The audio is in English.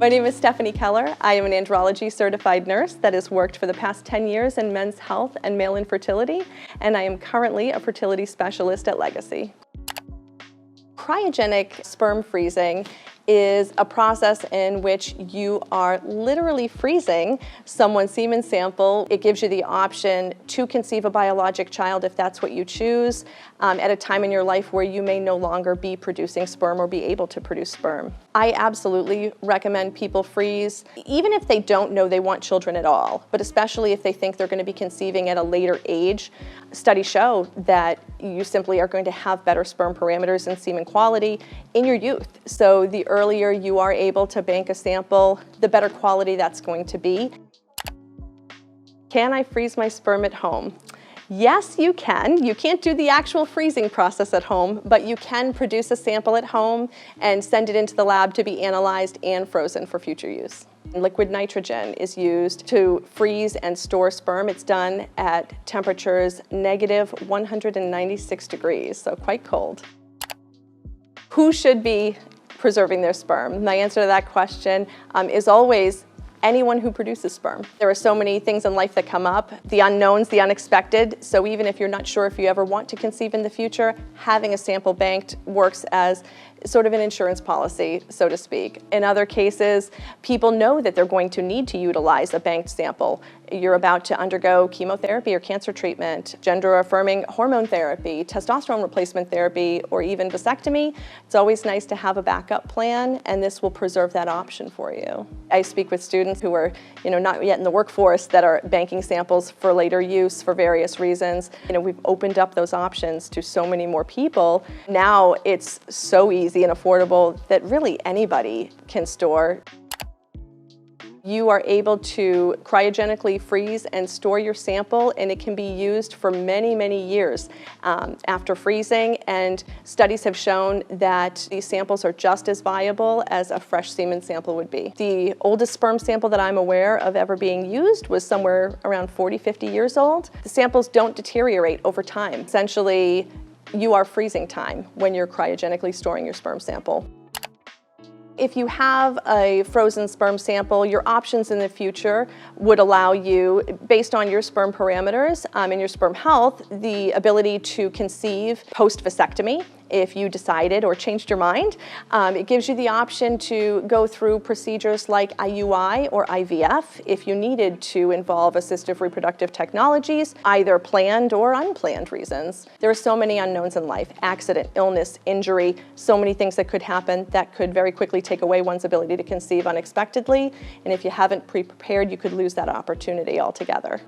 My name is Stephanie Keller. I am an andrology certified nurse that has worked for the past 10 years in men's health and male infertility, and I am currently a fertility specialist at Legacy. Cryogenic sperm freezing is a process in which you are literally freezing someone's semen sample. It gives you the option to conceive a biologic child if that's what you choose at a time in your life where you may no longer be producing sperm or be able to produce sperm. I absolutely recommend people freeze, even if they don't know they want children at all, but especially if they think they're going to be conceiving at a later age. Studies show that you simply are going to have better sperm parameters and semen quality in your youth. So the earlier you are able to bank a sample, the better quality that's going to be. Can I freeze my sperm at home? Yes, you can. You can't do the actual freezing process at home, but you can produce a sample at home and send it into the lab to be analyzed and frozen for future use. Liquid nitrogen is used to freeze and store sperm. It's done at temperatures negative 196 degrees, so quite cold. Who should be preserving their sperm? My answer to that question is always anyone who produces sperm. There are so many things in life that come up, the unknowns, the unexpected, so even if you're not sure if you ever want to conceive in the future, having a sample banked works as sort of an insurance policy, so to speak. In other cases, people know that they're going to need to utilize a banked sample. You're about to undergo chemotherapy or cancer treatment, gender-affirming hormone therapy, testosterone replacement therapy, or even vasectomy. It's always nice to have a backup plan, and this will preserve that option for you. I speak with students who are, not yet in the workforce that are banking samples for later use for various reasons. We've opened up those options to so many more people. Now it's so easy and affordable that really anybody can store. You are able to cryogenically freeze and store your sample, and it can be used for many, many years after freezing, and studies have shown that these samples are just as viable as a fresh semen sample would be. The oldest sperm sample that I'm aware of ever being used was somewhere around 40, 50 years old. The samples don't deteriorate over time. Essentially, you are freezing time when you're cryogenically storing your sperm sample. If you have a frozen sperm sample, your options in the future would allow you, based on your sperm parameters and your sperm health, the ability to conceive post-vasectomy if you decided or changed your mind. It gives you the option to go through procedures like IUI or IVF if you needed to involve assistive reproductive technologies, either planned or unplanned reasons. There are so many unknowns in life: accident, illness, injury, so many things that could happen that could very quickly take away one's ability to conceive unexpectedly. And if you haven't pre-prepared, you could lose that opportunity altogether.